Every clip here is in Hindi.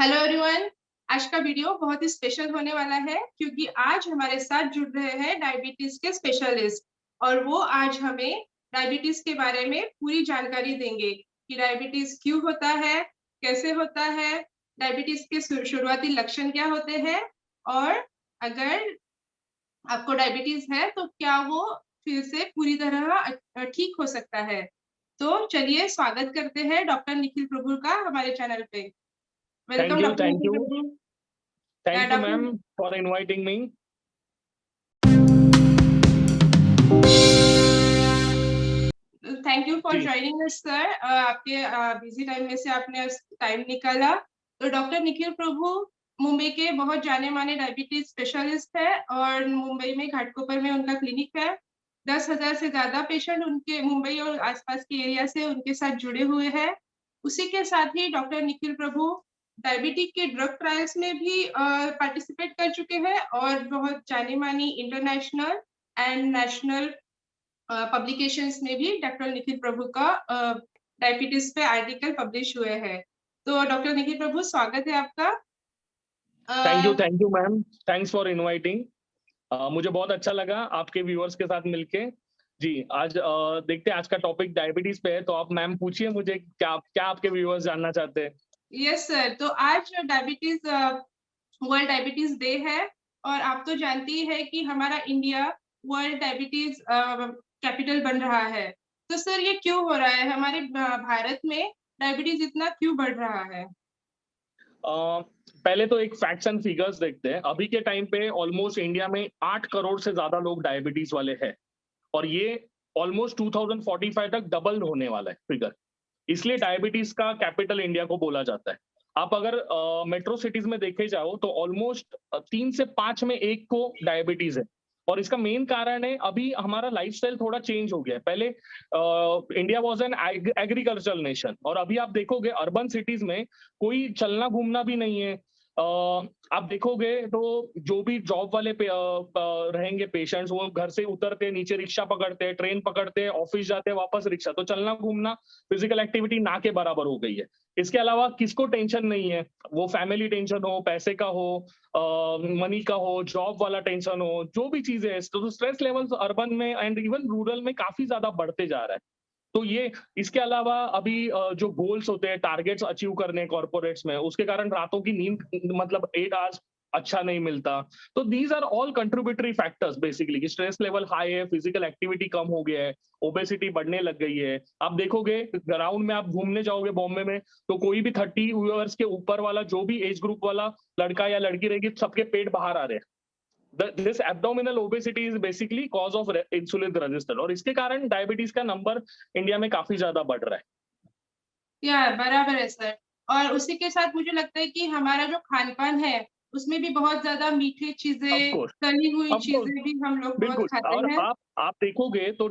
Hello everyone. आज का वीडियो बहुत ही स्पेशल होने वाला है क्योंकि आज हमारे साथ जुड़ रहे हैं डायबिटीज के स्पेशलिस्ट और वो आज हमें डायबिटीज के बारे में पूरी जानकारी देंगे कि डायबिटीज क्यों होता है, कैसे होता है, डायबिटीज के शुरुआती लक्षण क्या होते हैं और अगर आपको डायबिटीज है तो क्या वो फिर से पूरी तरह ठीक हो सकता है। तो चलिए स्वागत करते हैं डॉक्टर निखिल प्रभु का हमारे चैनल पे। Thank welcome you, doctor thank Nikhil you, Prabhu. thank you, doctor ma'am, for inviting me. Thank you for ji, joining us sir. आपके बिजी टाइम में से आपने टाइम निकाला। तो डॉक्टर निखिल प्रभु मुंबई के बहुत जाने माने डायबिटीज स्पेशलिस्ट है और मुंबई में घाटकोपर में उनका क्लिनिक है। 10,000 से ज्यादा पेशेंट उनके मुंबई और आसपास के एरिया से उनके साथ जुड़े हुए हैं। उसी के साथ ही डॉक्टर निखिल प्रभु डायबिटिक के ड्रग ट्रायल्स में भी पार्टिसिपेट कर चुके हैं और बहुत जाने मानी इंटरनेशनल एंड नेशनल पब्लिकेशंस में भी डॉक्टर निखिल प्रभु का डायबिटीज पे आर्टिकल पब्लिश हुए हैं। तो डॉक्टर निखिल प्रभु स्वागत है आपका। thank you, ma'am. Thanks for inviting. मुझे बहुत अच्छा लगा आपके व्यूअर्स के साथ मिलके। जी, आज देखते हैं आज का टॉपिक डायबिटीज पे है, तो आप मैम पूछिए मुझे क्या क्या आपके व्यूअर्स जानना चाहते हैं। यस सर, तो आज डायबिटीज वर्ल्ड डायबिटीज डे है और आप तो जानती है कि हमारा इंडिया वर्ल्ड डायबिटीज कैपिटल बन रहा है। तो सर ये क्यों हो रहा है, हमारे भारत में डायबिटीज इतना क्यों बढ़ रहा है? पहले तो एक फैक्ट्स एंड फिगर्स देखते हैं। अभी के टाइम पे ऑलमोस्ट इंडिया में 8 करोड़ से ज्यादा लोग डायबिटीज वाले हैं और ये ऑलमोस्ट 2045 तक डबल होने वाला है फिगर। इसलिए डायबिटीज का कैपिटल इंडिया को बोला जाता है। आप अगर मेट्रो सिटीज में देखे जाओ तो ऑलमोस्ट 3 से 5 में एक को डायबिटीज है और इसका मेन कारण है अभी हमारा लाइफस्टाइल थोड़ा चेंज हो गया है। पहले India was an agricultural nation और अभी आप देखोगे अर्बन सिटीज में कोई चलना घूमना भी नहीं है। आप देखोगे तो जो भी जॉब वाले रहेंगे पेशेंट्स, वो घर से उतरते नीचे रिक्शा पकड़ते, ट्रेन पकड़ते, ऑफिस जाते, वापस रिक्शा। तो चलना घूमना, फिजिकल एक्टिविटी ना के बराबर हो गई है। इसके अलावा किसको टेंशन नहीं है, वो फैमिली टेंशन हो, पैसे का हो, मनी का हो, जॉब वाला टेंशन हो, जो भी चीजें हैं, तो स्ट्रेस लेवल्स अर्बन में एंड इवन रूरल में काफी ज्यादा बढ़ते जा रहा है। तो ये इसके अलावा अभी जो गोल्स होते हैं, टारगेट्स अचीव करने कॉर्पोरेट्स में, उसके कारण रातों की नींद मतलब 8 आवर्स अच्छा नहीं मिलता। तो these are all contributory factors basically कि स्ट्रेस लेवल हाई है, फिजिकल एक्टिविटी कम हो गया है, ओबेसिटी बढ़ने लग गई है। आप देखोगे ग्राउंड में, आप घूमने जाओगे बॉम्बे में तो कोई भी 30 ईयर्स के ऊपर वाला जो भी एज ग्रुप वाला लड़का या लड़की रहेगी, सबके पेट बाहर आ रहे हैं। This abdominal obesity is basically cause of insulin resistance और इसके कारण डायबिटीज का नंबर इंडिया में काफी ज्यादा बढ़ रहा है। या बराबर है सर। और उसी के साथ मुझे लगता है कि हमारा जो खान पान है उसमें भी बहुत ज्यादा मीठी ऑफ चीजें, कोर्स, तली हुई ऑफ कोर्स, चीजें भी हम लोग बहुत बिल्कुल। खाते और हैं। आप देखोगे तो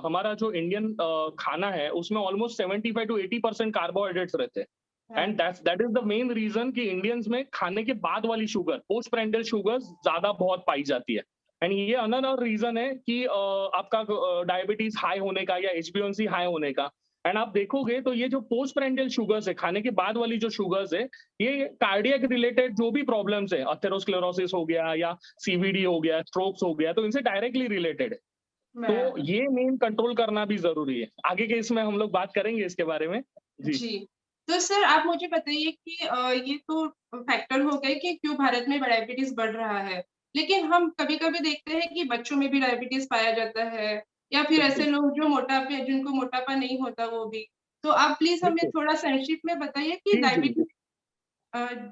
हमारा जो इंडियन खाना है उसमें ऑलमोस्ट 75 to 80% कार्बोहाइड्रेट्स रहते हैं and that is the main reason कि इंडियंस में खाने के बाद वाली शुगर, पोस्ट प्रेंडियल शुगर ज्यादा बहुत पाई जाती है। एंड ये अनदर रीजन है कि आपका डायबिटीज हाई होने का या एचबीएनसी हाई होने का। एंड आप देखोगे तो ये जो पोस्ट प्रेंडियल शुगर्स है, खाने के बाद वाली जो शुगर्स है, ये कार्डियक रिलेटेड जो भी प्रॉब्लम्स है, अथेरोस्क्लेरोसिस हो गया या सीवीडी हो गया, स्ट्रोक्स हो गया, तो इनसे डायरेक्टली रिलेटेड है। तो बराबर। ये मेन कंट्रोल करना भी जरूरी है। आगे के इसमें हम लोग बात करेंगे इसके बारे में। जी, जी। तो सर आप मुझे बताइए कि ये तो फैक्टर हो गए कि क्यों भारत में डायबिटीज बढ़ रहा है, लेकिन हम कभी-कभी देखते हैं कि बच्चों में भी डायबिटीज पाया जाता है या फिर ऐसे बिल्कुल, लोग जो मोटापे जिनको मोटापा नहीं होता वो भी। तो आप प्लीज हमें बिल्कुल। थोड़ा संक्षिप्त में बताइए कि जी, जी, जी। डायबिटीज।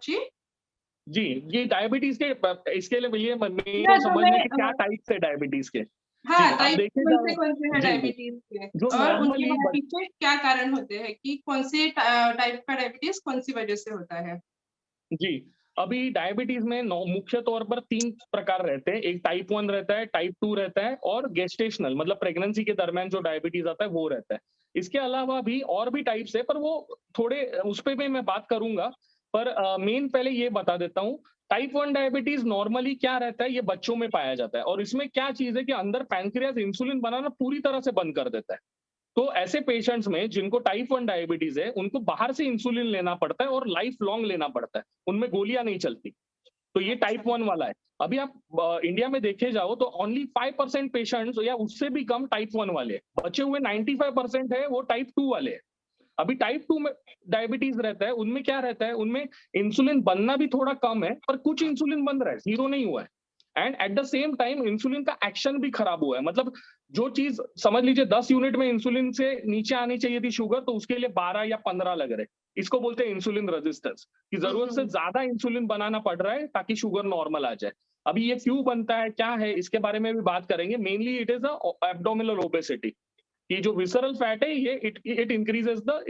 जी। जी, ये डायबिटीज के इसके लिए ये मेन या तो तो समझना है कि क्या मैं टाइप्स है डायबिटीज के। हाँ, जी, आप टाइप देखे जाओ। कौन से हैं जी, जी। डायबिटीज के जो और उनके नॉर्मली पीछे क्या कारण होते हैं कि कौन से टाइप का डायबिटीज कौन सी वजह से होता है? जी, अभी डायबिटीज में मुख्य तौर पर 3 प्रकार रहते हैं। एक टाइप 1 रहता है, टाइप 2 रहता है और गेस्टेशनल मतलब प्रेगनेंसी के दरमियान जो डायबिटीज आता है वो रहता है। इसके अलावा भी और भी टाइप्स है, पर वो थोड़े उस पे भी मैं बात करूंगा। पर मेन पहले ये बता देता हूँ। टाइप 1 डायबिटीज नॉर्मली क्या रहता है, ये बच्चों में पाया जाता है और इसमें क्या चीज है कि अंदर पैनक्रियाज इंसुलिन बनाना पूरी तरह से बंद कर देता है। तो ऐसे पेशेंट्स में जिनको टाइप 1 डायबिटीज है, उनको बाहर से इंसुलिन लेना पड़ता है और लाइफ लॉन्ग लेना पड़ता है, उनमें गोलियां नहीं चलती। तो ये टाइप 1 वाला है। अभी आप इंडिया में देखे जाओ तो ओनली 5% पेशेंट्स या उससे भी कम टाइप 1 वाले हैं, बचे हुए 95% है वो टाइप 2 वाले हैं। अभी टाइप 2 में डायबिटीज रहता है, उनमें क्या रहता है, उनमें इंसुलिन बनना भी थोड़ा कम है, पर कुछ इंसुलिन बन रहा है, जीरो नहीं हुआ है। And at the same time insulin का एक्शन भी खराब हुआ है। मतलब जो चीज समझ लीजिए 10 यूनिट में इंसुलिन से नीचे आनी चाहिए थी शुगर, तो उसके लिए 12 या 15 लग रहे। इसको बोलते हैं इंसुलिन रेजिस्टेंस, कि जरूरत से ज्यादा इंसुलिन बनाना पड़ रहा है ताकि शुगर नॉर्मल आ जाए। अभी ये क्यों बनता है, क्या है, इसके बारे में भी बात करेंगे। Mainly it is abdominal obesity, कि जो विसरल फैट है ये it increases the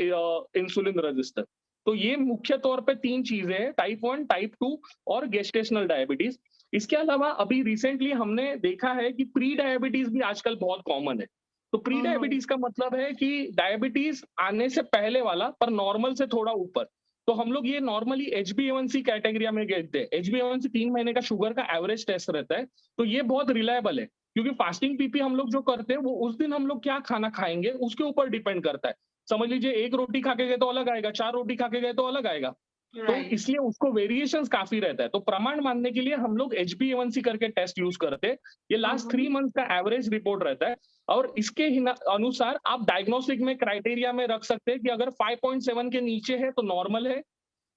insulin resistance. तो ये मुख्य तौर पे 3 चीजें हैं, टाइप 1, टाइप 2 और गेस्टेशनल डायबिटीज। इसके अलावा अभी रिसेंटली हमने देखा है कि प्री डायबिटीज भी आजकल बहुत कॉमन है। तो प्री डायबिटीज का मतलब है कि डायबिटीज आने से पहले वाला, पर नॉर्मल से थोड़ा ऊपर। तो हम लोग ये नॉर्मली HbA1c कैटेगरी में कहते हैं। HbA1c 3 महीने का शुगर का एवरेज टेस्ट रहता है, तो ये बहुत रिलायबल है, क्योंकि फास्टिंग पीपी हम लोग जो करते हैं वो उस दिन हम लोग क्या खाना खाएंगे उसके ऊपर डिपेंड करता है। समझ लीजिए 1 रोटी खा के गए तो अलग आएगा, 4 रोटी खा के गए तो अलग आएगा। तो राइट। इसलिए उसको वेरिएशंस काफी रहता है। तो प्रमाण मानने के लिए हम लोग HbA1c करके टेस्ट यूज करते हैं। ये लास्ट 3 मंथ का एवरेज रिपोर्ट रहता है, और इसके अनुसार आप डायग्नोस्टिक में क्राइटेरिया में रख सकते हैं कि अगर 5.7 के नीचे है तो नॉर्मल है,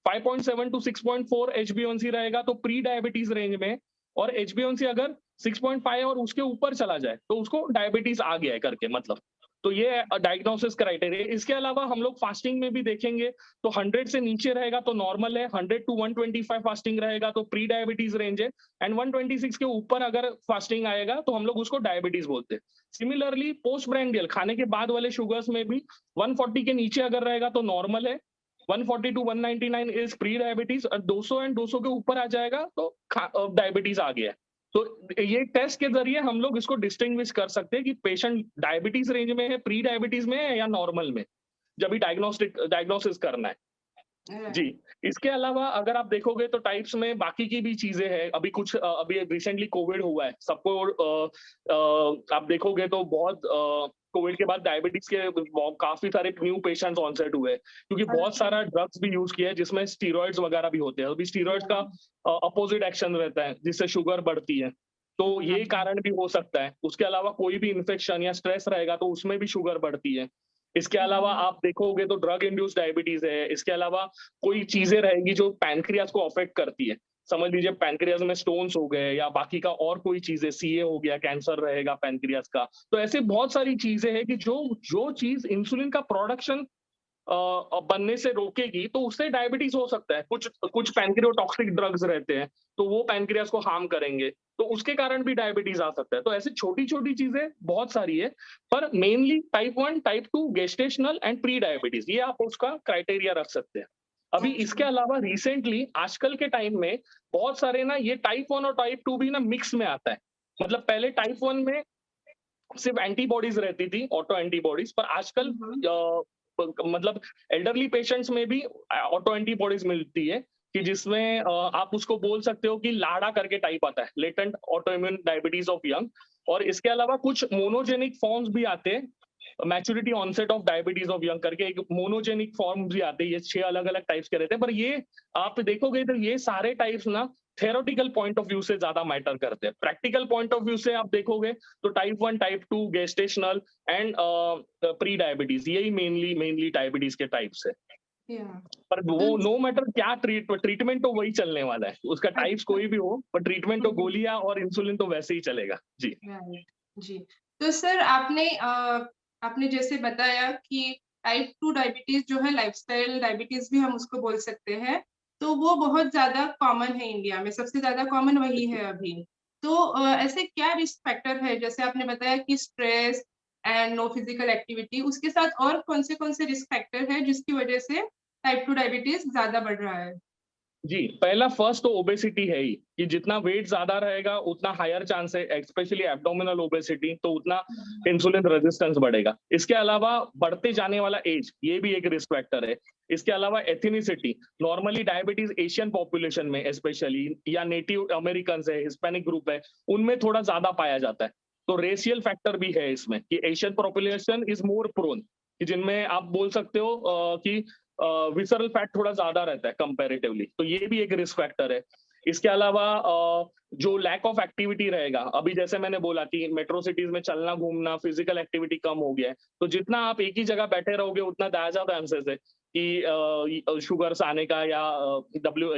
5.7 टू 6.4 HbA1c रहेगा तो प्री डायबिटीज रेंज में, और HbA1c अगर 6.5 और उसके ऊपर चला जाए तो उसको डायबिटीज आ गया है करके मतलब। तो ये डायग्नोसिस क्राइटेरिया। इसके अलावा हम लोग फास्टिंग में भी देखेंगे तो 100 से नीचे रहेगा तो नॉर्मल है, 100 टू 125 फास्टिंग रहेगा तो प्री डायबिटीज रेंज है, एंड 126 के ऊपर अगर फास्टिंग आएगा तो हम लोग उसको डायबिटीज बोलते हैं। सिमिलरली पोस्ट ब्रैंडियल खाने के बाद वाले शुगर्स में भी 140 के नीचे अगर रहेगा तो नॉर्मल है, 140 टू 199 इज प्री डायबिटीज, और 200 एंड 200 के ऊपर आ जाएगा तो डायबिटीज आ गया है। तो ये टेस्ट के जरिए हम लोग इसको डिस्टिंग्विश कर सकते हैं कि पेशेंट डायबिटीज रेंज में है, प्री डायबिटीज में है, या नॉर्मल में, जब भी डायग्नोसिस करना है। जी। इसके अलावा अगर आप देखोगे तो टाइप्स में बाकी की भी चीजें हैं। अभी कुछ अभी रिसेंटली कोविड हुआ है सबको, आप देखोगे तो बहुत कोविड के बाद डायबिटीज के काफी सारे न्यू पेशेंट्स ऑनसेट हुए, क्योंकि बहुत सारा ड्रग्स भी यूज किया है जिसमें स्टीरॉइड्स वगैरह भी होते हैं। अभी स्टीरॉइड्स का अपोजिट एक्शन रहता है जिससे शुगर बढ़ती है, तो ये कारण भी हो सकता है। उसके अलावा कोई भी इन्फेक्शन या स्ट्रेस रहेगा तो उसमें भी शुगर बढ़ती है। इसके अलावा आप देखोगे तो ड्रग इंड्यूस डायबिटीज है। इसके अलावा कोई चीजें रहेंगी जो पैनक्रियाज को अफेक्ट करती है। समझ लीजिए पैनक्रियाज में स्टोन्स हो गए, या बाकी का और कोई चीजें, सीए हो गया, कैंसर रहेगा पैनक्रियाज का। तो ऐसे बहुत सारी चीजें हैं कि जो चीज इंसुलिन का प्रोडक्शन बनने से रोकेगी तो उससे डायबिटीज हो सकता है। कुछ कुछ पैनक्रियोटॉक्सिक ड्रग्स रहते हैं तो वो पैनक्रियाज को हार्म करेंगे, तो उसके कारण भी डायबिटीज आ सकता है। तो ऐसी छोटी छोटी चीजें बहुत सारी है, पर mainly type 1, type 2, gestational and pre diabetes, ये आप उसका क्राइटेरिया रख सकते हैं। अभी इसके अलावा रिसेंटली आजकल के टाइम में बहुत सारे ना ये टाइप 1 और टाइप 2 भी ना मिक्स में आता है। मतलब पहले टाइप 1 में सिर्फ एंटीबॉडीज रहती थी, ऑटो एंटीबॉडीज, पर आजकल मतलब एल्डरली पेशेंट्स में भी ऑटो एंटीबॉडीज मिलती है, कि जिसमें आप उसको बोल सकते हो कि लाडा करके टाइप आता है, latent auto immune diabetes of young. और इसके अलावा कुछ मोनोजेनिक फॉर्म्स भी आते हैं, maturity onset of diabetes of young करके एक मोनोजेनिक फॉर्म भी आते हैं। ये 6 अलग अलग टाइप्स के रहते हैं, पर ये आप देखोगे तो ये सारे टाइप्स ना थेरोटिकल पॉइंट ऑफ व्यू से ज्यादा मैटर करते हैं। प्रैक्टिकल पॉइंट ऑफ व्यू से आप देखोगे तो type 1, type 2, gestational and pre diabetes, यही मेनली डायबिटीज के टाइप्स है। पर वो नो मैटर क्या ट्रीटमेंट तो वही चलने वाला है, उसका टाइप्स कोई भी हो, पर ट्रीटमेंट तो गोलियां और इंसुलिन तो वैसे ही चलेगा। जी जी। तो सर आपने जैसे बताया कि टाइप 2 डायबिटीज जो है लाइफस्टाइल डायबिटीज भी हम उसको बोल सकते हैं, तो वो बहुत ज्यादा कॉमन है इंडिया में, सबसे ज्यादा कॉमन वही है अभी। तो ऐसे क्या रिस्क फैक्टर है, जैसे आपने बताया कि stress and no physical activity, उसके साथ और कौन से रिस्क फैक्टर है जिसकी वजह से टाइप 2 डायबिटीज ज्यादा बढ़ रहा है? जी, पहला फर्स्ट तो ओबेसिटी है ही, कि जितना वेट ज्यादा रहेगा उतना हायर चांस है, स्पेशली एब्डोमिनल ओबेसिटी, तो उतना इंसुलिन रेजिस्टेंस बढ़ेगा। इसके अलावा बढ़ते जाने वाला एज, ये भी एक रिस्क फैक्टर है। इसके अलावा एथिनिसिटी, नॉर्मली डायबिटीज एशियन पॉपुलेशन में स्पेशली, या नेटिव अमेरिकन है, हिस्पैनिक ग्रुप है, उनमें थोड़ा ज्यादा पाया जाता है। तो रेशियल फैक्टर भी है इसमें कि Asian population is more prone, कि जिनमें आप बोल सकते हो कि विसरल फैट थोड़ा ज्यादा रहता है कंपैरेटिवली, तो ये भी एक रिस्क फैक्टर है। इसके अलावा जो लैक ऑफ एक्टिविटी रहेगा, अभी जैसे मैंने बोला कि मेट्रो सिटीज में चलना घूमना फिजिकल एक्टिविटी कम हो गया है, तो जितना आप एक ही जगह बैठे रहोगे उतना ज्यादा चांसेस है कि शुगर्स आने का या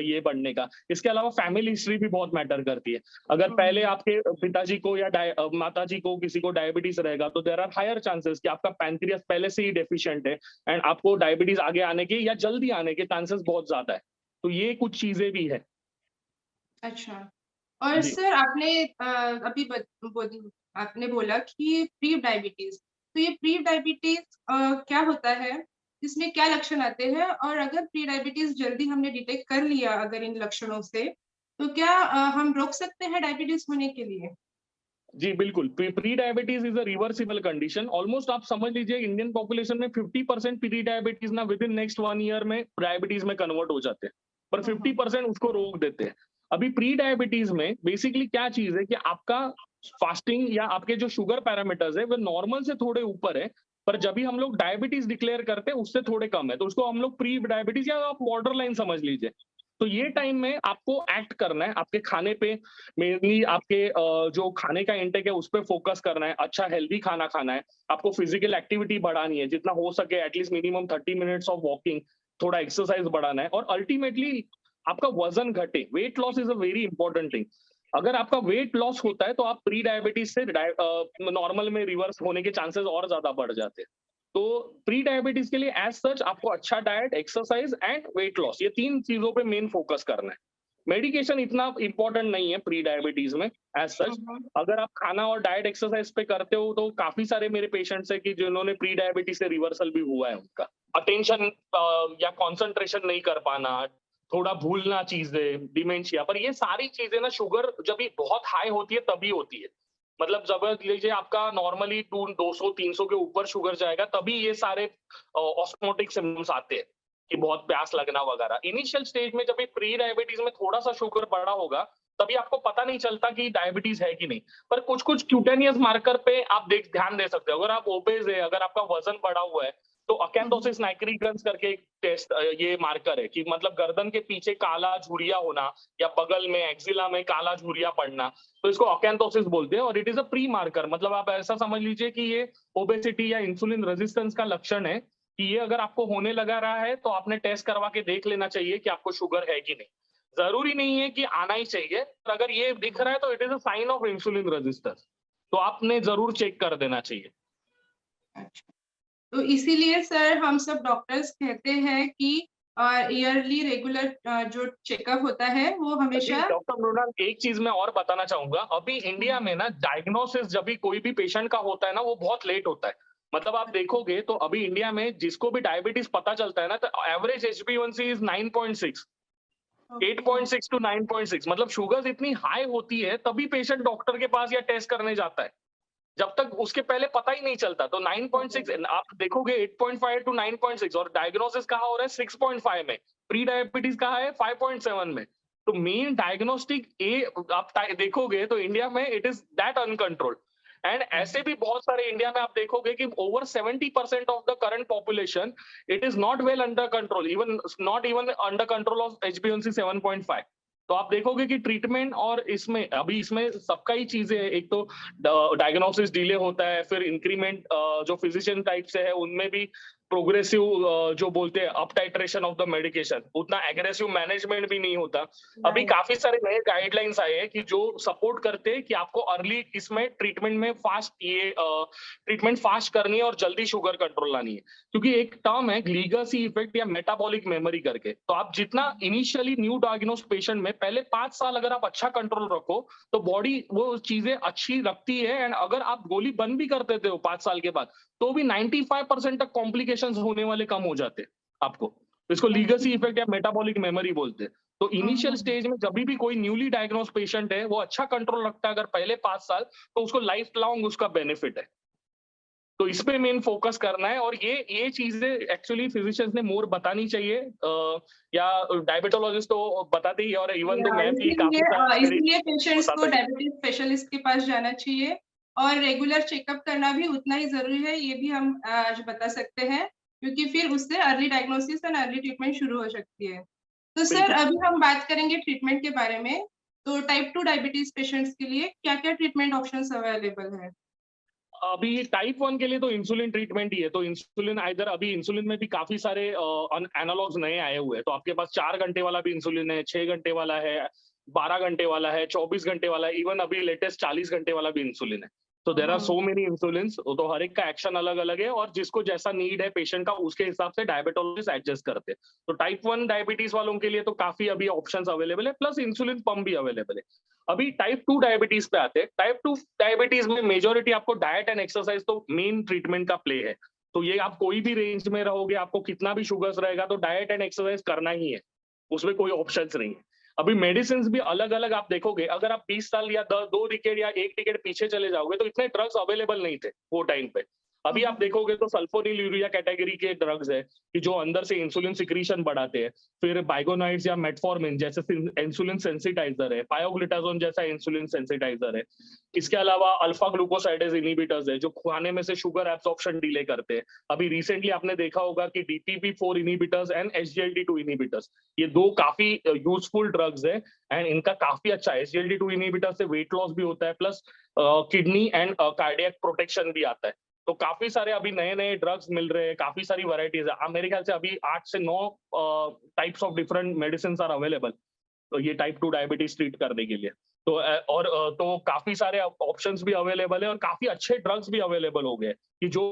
ये बढ़ने का। इसके अलावा फैमिली हिस्ट्री भी बहुत मैटर करती है। अगर पहले आपके पिताजी को या माताजी को किसी को डायबिटीज रहेगा तो देयर आर हायर चांसेस कि आपका पैंक्रियास पहले से ही डेफिशिएंट है एंड आपको डायबिटीज आगे आने के या जल्दी आने के चांसेस बहुत ज्यादा है। तो ये कुछ चीजें भी है। अच्छा, और जी सर आपने अभी आपने बोला कि प्री डायबिटीज, तो ये प्री डायबिटीज क्या होता है, इसमें क्या लक्षण आते हैं, और अगर प्री डायबिटीज जल्दी हमने डिटेक्ट कर लिया अगर इन लक्षणों से, तो क्या हम रोक सकते हैं डायबिटीज होने के लिए? जी बिल्कुल, pre diabetes is a reversible condition. Almost आप समझ लीजिए इंडियन पॉपुलेशन में 50% प्री डायबिटीज ना विद इन नेक्स्ट 1 ईयर में डायबिटीज में कन्वर्ट हो जाते हैं, पर 50% उसको रोक देते हैं। अभी प्री डायबिटीज में बेसिकली क्या चीज है कि आपका फास्टिंग या आपके जो शुगर पैरामीटर्स है वो नॉर्मल से थोड़े ऊपर है, पर जब भी हम लोग डायबिटीज डिक्लेयर करते हैं उससे थोड़े कम है, तो उसको हम लोग प्री डायबिटीज या आप बॉर्डर लाइन समझ लीजिए। तो ये टाइम में आपको एक्ट करना है, आपके खाने पे मेनली आपके जो खाने का इंटेक है उस पर फोकस करना है, अच्छा हेल्दी खाना खाना है, आपको फिजिकल एक्टिविटी बढ़ानी है जितना हो सके, at least minimum 30 minutes of walking, थोड़ा एक्सरसाइज बढ़ाना है, और अल्टीमेटली आपका वजन घटे। Weight loss is a very important thing. अगर आपका वेट लॉस होता है तो आप प्री डायबिटीज से नॉर्मल में रिवर्स होने के चांसेस और ज्यादा बढ़ जाते हैं। तो प्री डायबिटीज के लिए एज सच आपको अच्छा diet, exercise and weight loss, ये 3 चीजों पे मेन फोकस करना है। मेडिकेशन इतना इंपॉर्टेंट नहीं है प्री डायबिटीज में एज सच। अगर आप खाना और डाइट एक्सरसाइज पे करते हो तो काफी सारे मेरे पेशेंट्स है कि जिन्होंने प्री डायबिटीज से रिवर्सल भी हुआ है उनका। अटेंशन या कॉन्सेंट्रेशन नहीं कर पाना, थोड़ा भूलना चीजें, डिमेंशिया, पर ये सारी चीजें ना शुगर जब भी बहुत हाई होती है तभी होती है। मतलब जब लीजिए आपका नॉर्मली 200-300 के ऊपर शुगर जाएगा तभी ये सारे ऑस्मोटिक सिम्टम्स आते हैं कि बहुत प्यास लगना वगैरह। इनिशियल स्टेज में जब भी प्री डायबिटीज में थोड़ा सा शुगर बढ़ा होगा तभी आपको पता नहीं चलता कि डायबिटीज है कि नहीं, पर कुछ कुछ क्यूटेनियस मार्कर पे आप ध्यान दे सकते हो। अगर आप ओबेज है, अगर आपका वजन बढ़ा हुआ है, तो अकेंथोसिस नाइग्रिगन्स करके एक टेस्ट, ये मार्कर है कि मतलब गर्दन के पीछे काला झुरिया होना या बगल में एक्सिला में काला झुरिया पड़ना, तो इसको अकेंथोसिस बोलते हैं और it is a pre marker. मतलब आप ऐसा समझ लीजिए कि ये ओबेसिटी या इंसुलिन रेजिस्टेंस का लक्षण है कि ये अगर आपको होने लगा रहा है तो आपने टेस्ट करवा के देख लेना चाहिए कि आपको शुगर है कि नहीं। जरूरी नहीं है कि आना ही चाहिए, पर अगर ये दिख रहा है तो it is a sign of insulin resistance, तो आपने जरूर चेक कर देना चाहिए। अच्छा, तो इसीलिए सर हम सब डॉक्टर्स कहते हैं कि ईयरली रेगुलर जो चेकअप होता है वो हमेशा। डॉक्टर मृणाल, एक चीज मैं और बताना चाहूंगा, अभी इंडिया में ना डायग्नोसिस जब भी कोई भी पेशेंट का होता है ना वो बहुत लेट होता है। मतलब आप देखोगे तो अभी इंडिया में जिसको भी डायबिटीज पता चलता है ना तो एवरेज HbA1c इज 9.6, 8.6 to 9.6। मतलब शुगर इतनी हाई होती है तभी पेशेंट डॉक्टर के पास या टेस्ट करने जाता है, जब तक उसके पहले पता ही नहीं चलता। तो 9.6 आप देखोगे, 8.5 to 9.6, और डायग्नोसिस कहाँ हो रहा है 6.5 में, प्री डायबिटीज कहाँ है 5.7 में। तो मेन डायग्नोस्टिक आप देखोगे तो इंडिया में it is that uncontrolled. And ऐसे भी बहुत सारे इंडिया में आप देखोगे कि over 70% of the current population it is not well under control, even not even under control of HbA1c 7.5। तो आप देखोगे कि ट्रीटमेंट और इसमें अभी इसमें सबका ही चीजें है, एक तो डायग्नोसिस डिले होता है, फिर इंक्रीमेंट जो फिजिशियन टाइप से है उनमें भी प्रोग्रेसिव जो बोलते हैं up titration of the medication, उतना एग्रेसिव मैनेजमेंट भी नहीं होता। अभी काफी सारे नए गाइडलाइंस आए हैं कि जो सपोर्ट करते हैं कि आपको अर्ली इसमें ट्रीटमेंट में फास्ट ट्रीटमेंट फास्ट करनी है और जल्दी शुगर कंट्रोल लानी है। क्योंकि एक टर्म है लीगेसी इफेक्ट या मेटाबॉलिक मेमोरी करके, तो आप जितना इनिशियली न्यू डायग्नोस पेशेंट में पहले 5 साल अगर आप अच्छा कंट्रोल रखो तो बॉडी वो चीजें अच्छी रखती है, एंड अगर आप गोली बंद भी कर देते हो 5 साल के बाद तो भी 95% तक कॉम्प्लिकेशंस होने वाले कम हो जाते हैं आपको। इसको लीगेसी इफेक्ट या मेटाबॉलिक मेमोरी बोलते हैं। तो इनिशियल स्टेज में जब भी कोई न्यूली डायग्नोस पेशेंट है वो अच्छा कंट्रोल रखता है अगर पहले 5 साल, तो उसको लाइफ लॉन्ग उसका बेनिफिट है। तो इस पे मेन फोकस करना है, और ये चीजें एक्चुअली फिजिशियंस ने मोर बतानी चाहिए, या डायबिटोलॉजिस्ट तो बताते ही, और इवन तो मैं भी काफी इसीलिए पेशेंट्स को डायबिटीज स्पेशलिस्ट के पास जाना चाहिए और रेगुलर चेकअप करना भी उतना ही ज़रूरी है, ये भी हम आज बता सकते हैं, क्योंकि फिर उससे early diagnosis and early treatment शुरू हो सकती है। तो सर बिल्कुल। अभी हम बात करेंगे ट्रीटमेंट के बारे में। तो टाइप 2 डायबिटीज़ पेशेंट्स के लिए क्या-क्या ट्रीटमेंट ऑप्शंस अवेलेबल है? अभी टाइप 1 के लिए तो इंसुलिन ट्रीटमेंट ही है, तो इंसुलिन आइदर अभी इंसुलिन में भी काफ़ी सारे एनालॉग्स नए आए हुए हैं, तो आपके पास 4 घंटे वाला भी इंसुलिन है, 6 घंटे वाला है, 12 घंटे वाला है, 24 घंटे वाला है, इवन अभी लेटेस्ट 40 घंटे वाला भी इंसुलिन है। तो there are hmm, so many insulins, तो हर एक का एक्शन अलग-अलग है और जिसको जैसा नीड है पेशेंट का उसके हिसाब से डायबिटोलॉजिस्ट एडजस्ट करते हैं। तो टाइप 1 डायबिटीज़ वालों के लिए तो काफ़ी अभी ऑप्शंस अवेलेबल है, प्लस इंसुलिन पंप भी अवेलेबल है। अभी टाइप 2 डायबिटीज पे आते हैं। टाइप 2 डायबिटीज में मेजॉरिटी आपको डाइट एंड एक्सरसाइज तो मेन ट्रीटमेंट का प्ले है। तो ये आप कोई भी रेंज में रहोगे, आपको कितना भी शुगर्स रहेगा तो डाइट एंड एक्सरसाइज करना ही है। उसमें कोई ऑप्शंस नहीं है। अभी मेडिसिन्स भी अलग-अलग आप देखोगे, अगर आप 20 साल या द 2 डिकेड या 1 डिकेड पीछे चले जाओगे तो इतने ड्रग्स अवेलेबल नहीं थे वो टाइम पे। अभी आप हुँ, देखोगे तो सल्फोनिलयूरिया कैटेगरी के ड्रग्स है कि जो अंदर से इंसुलिन सिक्रीशन बढ़ाते हैं। फिर बाइगोनाइड्स या मेटफॉर्मिन जैसे इंसुलिन सेंसिटाइजर है, पायोग्लुटाजोन जैसा इंसुलिन सेंसिटाइजर है। इसके अलावा अल्फा ग्लूकोसाइडेज इनहिबिटर्स है जो खाने में से शुगर एब्सॉर्प्शन डिले करते हैं। अभी रिसेंटली आपने देखा होगा कि डीपीपी-4 इनहिबिटर्स एंड एसजीएलटी2 इनहिबिटर्स, ये 2 काफी यूजफुल ड्रग्स है एंड इनका काफी अच्छा एसजीएलटी2 इनहिबिटर से वेट लॉस भी होता है, plus kidney and cardiac protection भी आता है। तो काफी सारे अभी नए-नए ड्रग्स मिल रहे हैं, काफी सारी वैराइटीज है। मेरे ख्याल से अभी 8 से 9 types of different medicines are available, तो ये टाइप 2 डायबिटीज ट्रीट करने के लिए। तो तो काफी सारे ऑप्शंस भी अवेलेबल है और काफी अच्छे ड्रग्स भी अवेलेबल हो गए कि जो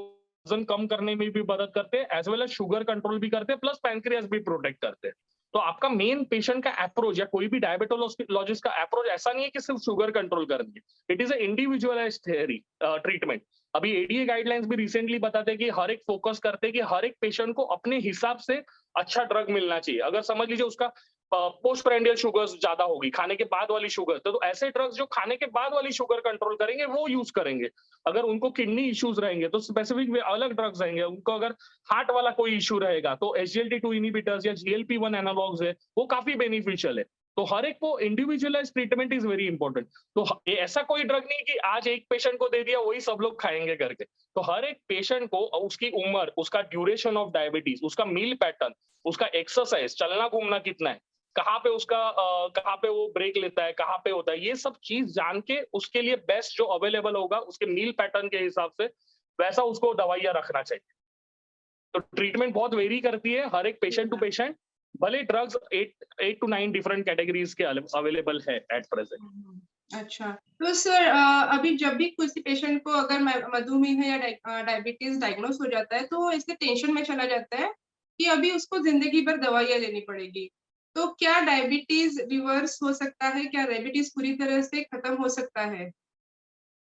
वजन कम करने में भी मदद करते हैं, as well as sugar control भी करते हैं, प्लस पैंक्रियास भी प्रोटेक्ट करते हैं। तो आपका मेन पेशेंट का अप्रोच या कोई भी डायबिटोलॉजिस्ट का अप्रोच ऐसा नहीं है कि सिर्फ शुगर कंट्रोल करनी है। It is a individualised theory treatment. अभी एडीए गाइडलाइंस भी रिसेंटली बताते हैं कि हर एक फोकस करते हैं कि हर एक पेशेंट को अपने हिसाब से अच्छा ड्रग मिलना चाहिए। अगर समझ लीजिए उसका पोस्ट प्रेंडियल शुगर्स ज्यादा होगी, खाने के बाद वाली शुगर, तो ऐसे ड्रग्स जो खाने के बाद वाली शुगर कंट्रोल करेंगे वो यूज करेंगे। अगर उनको किडनी इश्यूज रहेंगे तो स्पेसिफिक अलग ड्रग्स रहेंगे। उनको अगर हार्ट वाला कोई इशू रहेगा तो एसजीएलटी2 इनहिबिटर्स या जीएलपी-1 एनालॉग्स है, वो काफी बेनिफिशियल है। तो हर एक को individualised treatment is very important. तो ऐसा कोई ड्रग नहीं कि आज एक पेशेंट को दे दिया वही सब लोग खाएंगे करके। तो हर एक पेशेंट को उसकी उम्र, उसका ड्यूरेशन ऑफ डायबिटीज, उसका मील पैटर्न, उसका एक्सरसाइज, चलना घूमना कितना है, कहाँ पे वो ब्रेक लेता है, कहाँ पे होता है, ये सब चीज जान के उसके लिए बेस्ट जो अवेलेबल होगा उसके मील पैटर्न के हिसाब से वैसा उसको दवाइयां रखना चाहिए। तो ट्रीटमेंट बहुत वेरी करती है हर एक पेशेंट टू पेशेंट। भले ड्रग्स 8 टू 9 डिफरेंट कैटेगरीज के अवेलेबल है एट प्रेजेंट। अच्छा। तो सर अभी जब भी किसी पेशेंट को अगर मधुमेह या डायबिटीज़ डायग्नोज़ हो जाता है, तो वो इससे टेंशन में चला जाता है कि अभी उसको ज़िंदगी भर दवाइयाँ लेनी पड़ेगी। तो क्या डायबिटीज़ रिवर्स हो सकता है? क्या डायबिटीज़ पूरी तरह से खत्म हो सकता है?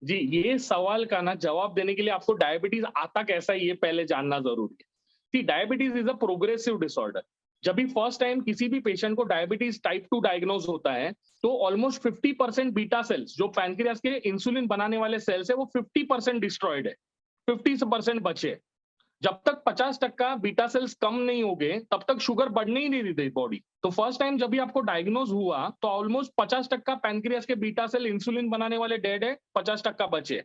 जी, ये सवाल का ना जवाब देने के लिए आपको डायबिटीज आता कैसा है ये पहले जानना जरूरी है। See diabetes is a progressive disorder. जब भी फर्स्ट टाइम किसी भी पेशेंट को डायबिटीज टाइप 2 डायग्नोज होता है तो ऑलमोस्ट 50% बीटा सेल्स जो पैनक्रियास के इंसुलिन बनाने वाले सेल्स है वो 50% डिस्ट्रॉयड है, 50% बचे। जब तक 50% बीटा सेल्स कम नहीं हो गए तब तक शुगर बढ़ने ही नहीं देती बॉडी। तो फर्स्ट टाइम जब भी आपको डायग्नोज हुआ तो ऑलमोस्ट 50% पैनक्रियास के बीटा सेल इंसुलिन बनाने वाले डेड है, 50% बचे।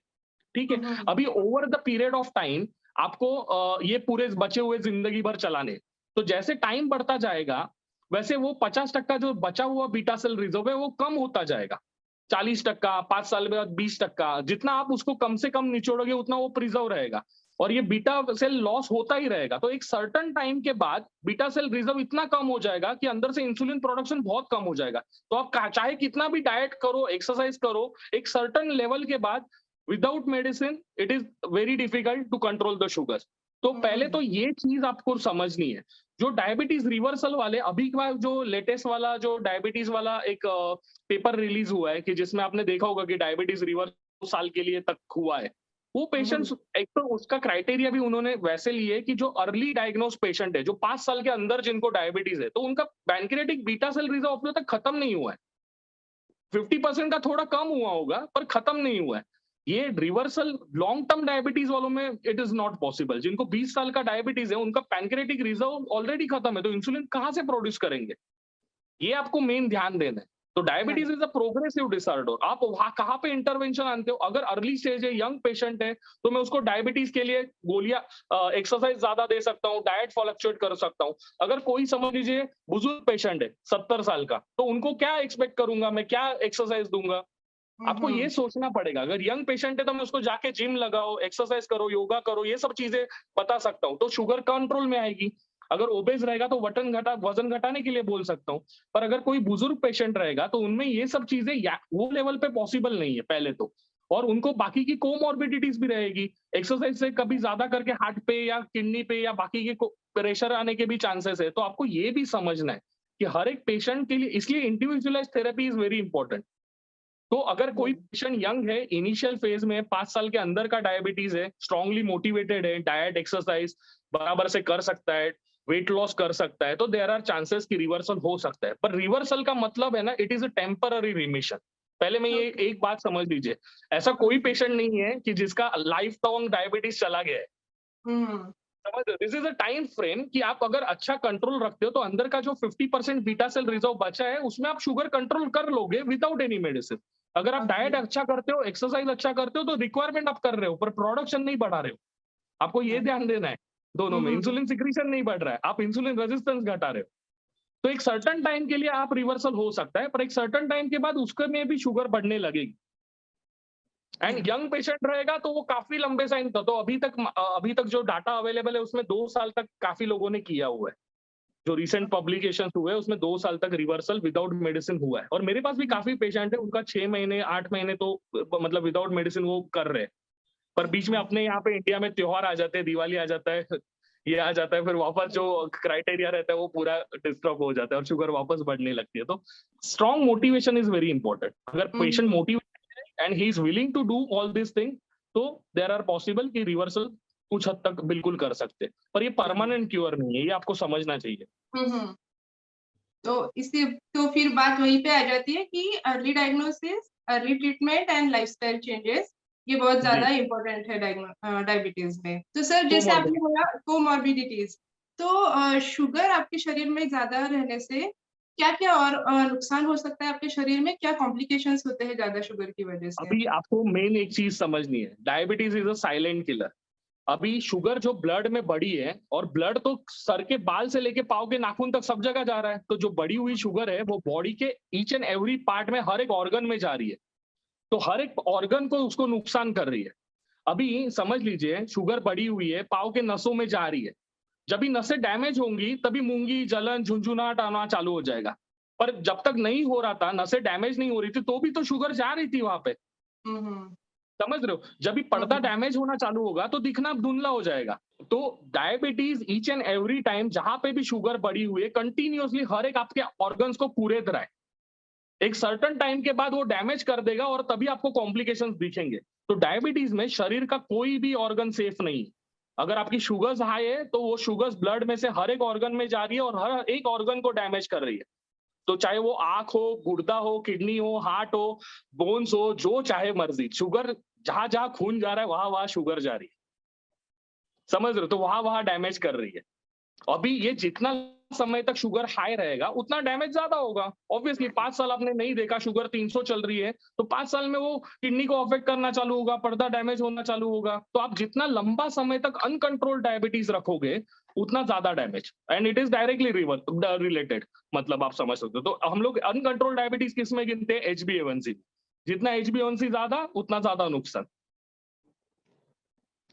ठीक है। हुँ, हुँ। अभी over the period of time आपको ये पूरे बचे हुए जिंदगी भर चलाने, तो जैसे टाइम बढ़ता जाएगा वैसे वो 50% जो बचा हुआ बीटा सेल रिजर्व है वो कम होता जाएगा। 40%, 5 साल में 20%, जितना आप उसको कम से कम निचोड़ोगे उतना वो प्रिजर्व रहेगा और ये बीटा सेल लॉस होता ही रहेगा। तो एक सर्टन टाइम के बाद बीटा सेल रिजर्व इतना कम हो जाएगा कि अंदर से इंसुलिन प्रोडक्शन बहुत कम हो जाएगा। तो आप चाहे कितना भी डाइट करो, एक्सरसाइज करो, एक सर्टन लेवल के बाद without medicine it is very difficult to control the sugars. तो पहले तो ये चीज आपको समझनी है। जो डायबिटीज रिवर्सल वाले अभी का जो लेटेस्ट वाला जो डायबिटीज वाला एक पेपर रिलीज हुआ है कि जिसमें आपने देखा होगा कि डायबिटीज रिवर्स 2 साल के लिए तक हुआ है, वो हुँ, पेशेंट्स एक तो उसका क्राइटेरिया भी उन्होंने वैसे लिए कि जो अर्ली डायग्नोज पेशेंट है, जो 5 साल के अंदर जिनको डायबिटीज है, तो उनका पैनक्रियाटिक बीटा सेल रिजर्व अभी तक खत्म नहीं हुआ है। 50% का थोड़ा कम हुआ होगा पर खत्म नहीं हुआ है। ये रिवर्सल लॉन्ग टर्म डायबिटीज वालों में इट इज नॉट पॉसिबल। जिनको 20 साल का डायबिटीज है उनका पैनक्रियाटिक रिजर्व ऑलरेडी खत्म है, तो इंसुलिन कहां से प्रोड्यूस करेंगे? ये आपको मेन ध्यान देना है। तो diabetes is a progressive disorder. आप वहां कहाँ पे इंटरवेंशन आनते हो? अगर अर्ली स्टेज है, यंग पेशेंट है, तो मैं उसको डायबिटीज के लिए गोलियां, एक्सरसाइज ज्यादा दे सकता हूँ, डाइट फ्लक्चुएट कर सकता हूँ। अगर कोई समझ लीजिए बुजुर्ग पेशेंट है 70 साल का, तो उनको क्या एक्सपेक्ट करूंगा मैं, क्या एक्सरसाइज दूंगा? आपको ये सोचना पड़ेगा। अगर यंग पेशेंट है तो मैं उसको जाके जिम लगाओ, एक्सरसाइज करो, योगा करो, ये सब चीजें बता सकता हूँ, तो शुगर कंट्रोल में आएगी। अगर ओबेस रहेगा तो वजन घटाने के लिए बोल सकता हूँ। पर अगर कोई बुजुर्ग पेशेंट रहेगा तो उनमें ये सब चीजें वो लेवल पे पॉसिबल नहीं है पहले तो, और उनको बाकी की कोमॉर्बिडिटीज भी रहेगी। एक्सरसाइज से कभी ज्यादा करके हार्ट पे या किडनी पे या बाकी के प्रेशर आने के भी चांसेस है। तो आपको ये भी समझना है कि हर एक पेशेंट के लिए, इसलिए individualise therapy is very important. तो अगर कोई पेशेंट यंग है, इनिशियल फेज में 5 साल के अंदर का डायबिटीज है, स्ट्रांगली मोटिवेटेड है, डाइट एक्सरसाइज बराबर से कर सकता है, वेट लॉस कर सकता है, तो देयर आर चांसेस कि रिवर्सल हो सकता है। पर रिवर्सल का मतलब है ना, it is a temporary remission. पहले में ये एक बात समझ लीजिए, ऐसा कोई पेशेंट नहीं है कि जिसका लाइफ लॉन्ग डायबिटीज चला गया है। समझ रहे? This is a time frame कि आप अगर अच्छा कंट्रोल रखते हो तो अंदर का जो 50% बीटा सेल रिजर्व बचा है उसमें आप शुगर कंट्रोल कर लोगे विदाउट एनी मेडिसिन। अगर आप डाइट अच्छा करते हो, एक्सरसाइज अच्छा करते हो, तो रिक्वायरमेंट आप कर रहे हो पर प्रोडक्शन नहीं बढ़ा रहे हो। आपको ये ध्यान देना है। दोनों में इंसुलिन सिक्रीशन नहीं बढ़ रहा है, आप इंसुलिन रेजिस्टेंस घटा रहे हो। तो एक सर्टेन टाइम के लिए आप रिवर्सल हो सकता है, पर एक सर्टेन टाइम के बाद उसके में भी शुगर बढ़ने लगेगी। एंड यंग पेशेंट रहेगा तो वो काफी लंबे टाइम तक, तो अभी तक जो डाटा अवेलेबल है उसमें 2 साल तक काफी लोगों ने किया हुआ है। जो रिसेंट पब्लिकेशन हुए उसमें 2 साल तक रिवर्सल विदाउट मेडिसिन हुआ है। और मेरे पास भी काफी पेशेंट है, उनका 6 महीने 8 महीने तो मतलब विदाउट मेडिसिन वो कर रहे हैं। पर बीच में अपने यहाँ पे इंडिया में त्योहार आ जाते हैं, दिवाली आ जाता है, ये आ जाता है, फिर वापस जो क्राइटेरिया रहता है वो पूरा डिस्टर्ब हो जाता है और शुगर वापस बढ़ने लगती है। तो strong motivation is very important. अगर पेशेंट मोटिवेटेड है and he is willing to do all this thing, तो देयर आर पॉसिबल कि रिवर्सल कुछ हद तक बिल्कुल कर सकते हैं। पर ये परमानेंट क्योर नहीं है, ये आपको समझना चाहिए। तो इससे तो फिर बात वहीं पे आ जाती है कि early diagnosis, early treatment and lifestyle changes ये बहुत ज्यादा इम्पोर्टेंट है डायबिटीज में। तो सर जैसे आपने बोला कोमॉर्बिडिटीज, तो शुगर आपके शरीर में ज्यादा रहने से क्या क्या और नुकसान हो सकता है आपके शरीर में? क्या कॉम्प्लिकेशंस होते हैं ज्यादा शुगर की वजह से? अभी आपको मेन एक चीज समझनी है, diabetes is a silent killer. अभी शुगर जो ब्लड में बढ़ी है, और ब्लड तो सर के बाल से लेके पाँव के नाखून तक सब जगह जा रहा है, तो जो बढ़ी हुई शुगर है वो बॉडी के ईच एंड एवरी पार्ट में हर एक ऑर्गन में जा रही है, तो हर एक ऑर्गन को उसको नुकसान कर रही है। अभी समझ लीजिए शुगर बढ़ी हुई है, पाँव के नसों में जा रही है, जब भी नसें डैमेज होंगी तभी मूंगी, जलन, झुंझुनाहट आना चालू हो जाएगा। पर जब तक नहीं हो रहा था, नसें डैमेज नहीं हो रही थी, तो भी तो शुगर जा रही थी वहां पे। समझ रहे हो? जब भी पर्दा डैमेज होना चालू होगा तो दिखना धुंधला हो जाएगा। तो diabetes each and every time जहां पे भी शुगर बढ़ी हुई है, कंटिन्यूअसली हर एक आपके ऑर्गन्स को कुरेद रहा है। एक सर्टेन टाइम के बाद वो डैमेज कर देगा और तभी आपको कॉम्प्लिकेशंस दिखेंगे। तो डायबिटीज में शरीर का कोई भी ऑर्गन सेफ नहीं। अगर आपकी शुगर्स हाई है तो वो शुगर्स ब्लड में से हर एक ऑर्गन में जा रही है और हर एक ऑर्गन को डैमेज कर रही है। तो चाहे वो आंख हो, गुर्दा हो, किडनी हो, हार्ट हो, बोन्स हो, जो चाहे मर्जी, शुगर जहां जहां खून जा रहा है वहां वहां शुगर जा रही है। समझ रहे हो? तो वहां वहां डैमेज कर रही है। अभी ये जितना समय तक शुगर हाई रहेगा उतना डैमेज ज्यादा होगा। ऑब्वियसली 5 साल आपने नहीं देखा, शुगर 300 चल रही है, तो 5 साल में वो किडनी को अफेक्ट करना चालू होगा, पर्दा डैमेज होना चालू होगा। तो आप जितना लंबा समय तक अनकंट्रोल्ड डायबिटीज रखोगे उतना ज्यादा damage, and it is directly related. मतलब आप समझ सकते हो। तो हम लोग अनकंट्रोल्ड डायबिटीज किस में गिनते हैं? HbA1c। जितना HbA1c ज्यादा उतना ज्यादा नुकसान।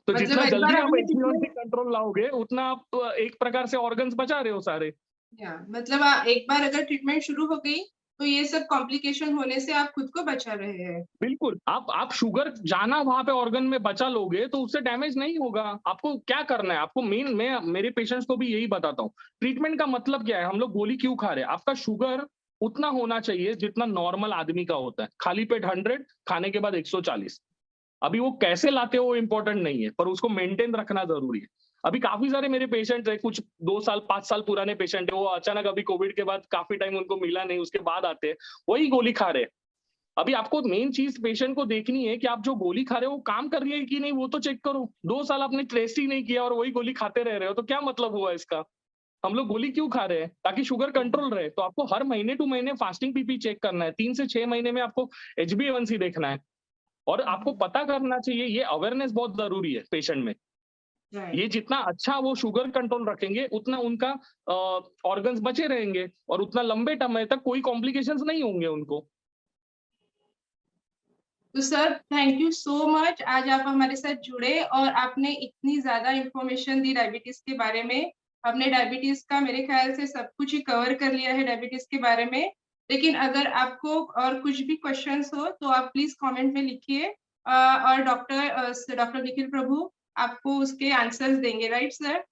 तो जितना जल्दी आप HbA1c कंट्रोल लाओगे उतना आप एक प्रकार से ऑर्गन्स बचा रहे हो सारे। मतलब एक बार अगर ट्रीटमेंट शुरू हो गई तो ये सब कॉम्प्लिकेशन होने से आप खुद को बचा रहे हैं। बिल्कुल, आप शुगर जाना वहां पे ऑर्गन में बचा लोगे तो उससे डैमेज नहीं होगा। आपको क्या करना है? आपको मैं मेरे पेशेंट्स को भी यही बताता हूँ। ट्रीटमेंट का मतलब क्या है? हम लोग गोली क्यों खा रहे हैं? आपका शुगर उतना होना चाहिए जितना नॉर्मल आदमी का होता है। खाली पेट 100, खाने के बाद 140। अभी वो कैसे लाते हो वो इंपॉर्टेंट नहीं है, पर उसको मेंटेन रखना जरूरी है। अभी काफी सारे मेरे पेशेंट है, कुछ 2 साल 5 साल पुराने पेशेंट है, वो अचानक अभी कोविड के बाद काफी टाइम उनको मिला नहीं, उसके बाद आते हैं, वही गोली खा रहे हैं। अभी आपको मेन चीज पेशेंट को देखनी है कि आप जो गोली खा रहे हो वो काम कर रही है कि नहीं, वो तो चेक करो। 2 साल आपने टेस्ट ही नहीं किया और वही गोली खाते रह रहे हो, तो क्या मतलब हुआ इसका? हम लोग गोली क्यों खा रहे हैं? ताकि शुगर कंट्रोल रहे। तो आपको हर महीने टू महीने फास्टिंग पीपी चेक करना है, 3 से 6 महीने में आपको HbA1c देखना है, और आपको पता करना चाहिए, ये अवेयरनेस बहुत जरूरी है पेशेंट में। ये जितना अच्छा वो शुगर कंट्रोल रखेंगे, उतना उनका ऑर्गन्स बचे रहेंगे और उतना लंबे समय तक कोई कॉम्प्लिकेशंस नहीं होंगे उनको। तो sir thank you so much, आज आप हमारे साथ जुड़े और आपने इतनी ज्यादा इंफॉर्मेशन दी डायबिटीज के बारे में। आपने डायबिटीज का मेरे ख्याल से सब कुछ ही कवर कर लिया है डायबिटीज के बारे में, लेकिन अगर आपको और कुछ भी क्वेश्चंस हो तो आप प्लीज कमेंट में लिखिए, और डॉक्टर निखिल प्रभु आपको उसके आंसर्स देंगे, राइट सर?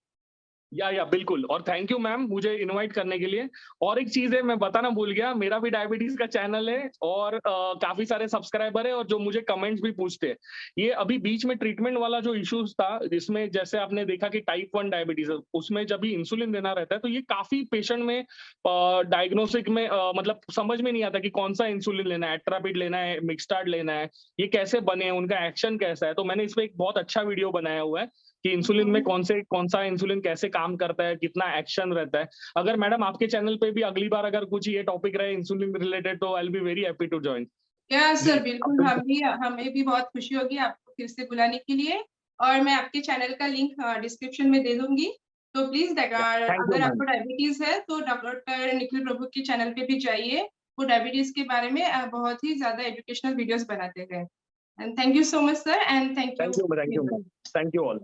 या बिल्कुल, और थैंक यू मैम मुझे इनवाइट करने के लिए। और एक चीज है, मैं बताना भूल गया, मेरा भी डायबिटीज का चैनल है और काफी सारे सब्सक्राइबर है और जो मुझे कमेंट्स भी पूछते हैं। ये अभी बीच में ट्रीटमेंट वाला जो इश्यूज था, जिसमें जैसे आपने देखा कि टाइप 1 डायबिटीज है, उसमें जब भी इंसुलिन देना रहता है तो ये काफी पेशेंट में डायग्नोस्टिक में मतलब समझ में नहीं आता कि कौन सा इंसुलिन लेना है, एट्रापिड लेना है, मिक्सटार्ड लेना है, ये कैसे बने हैं, उनका एक्शन कैसा है। तो मैंने इस पे एक बहुत अच्छा वीडियो बनाया हुआ है कि इंसुलिन में कौन सा इंसुलिन कैसे काम करता है, कितना एक्शन रहता है। अगर मैडम आपके चैनल पे भी अगली बार अगर कुछ ये टॉपिक रहे इंसुलिन रिलेटेड, तो I will be very happy to join. या सर बिल्कुल, हमें भी बहुत खुशी होगी आपको फिर से बुलाने के लिए, और मैं आपके चैनल का लिंक डिस्क्रिप्शन में दे दूंगी। तो प्लीज अगर आपको डायबिटीज है तो डॉक्टर निखिल प्रभु के चैनल पे भी जाइए, वो डायबिटीज के बारे में बहुत ही ज्यादा एजुकेशनल वीडियोस बनाते हैं। And thank you so much sir, and thank you all.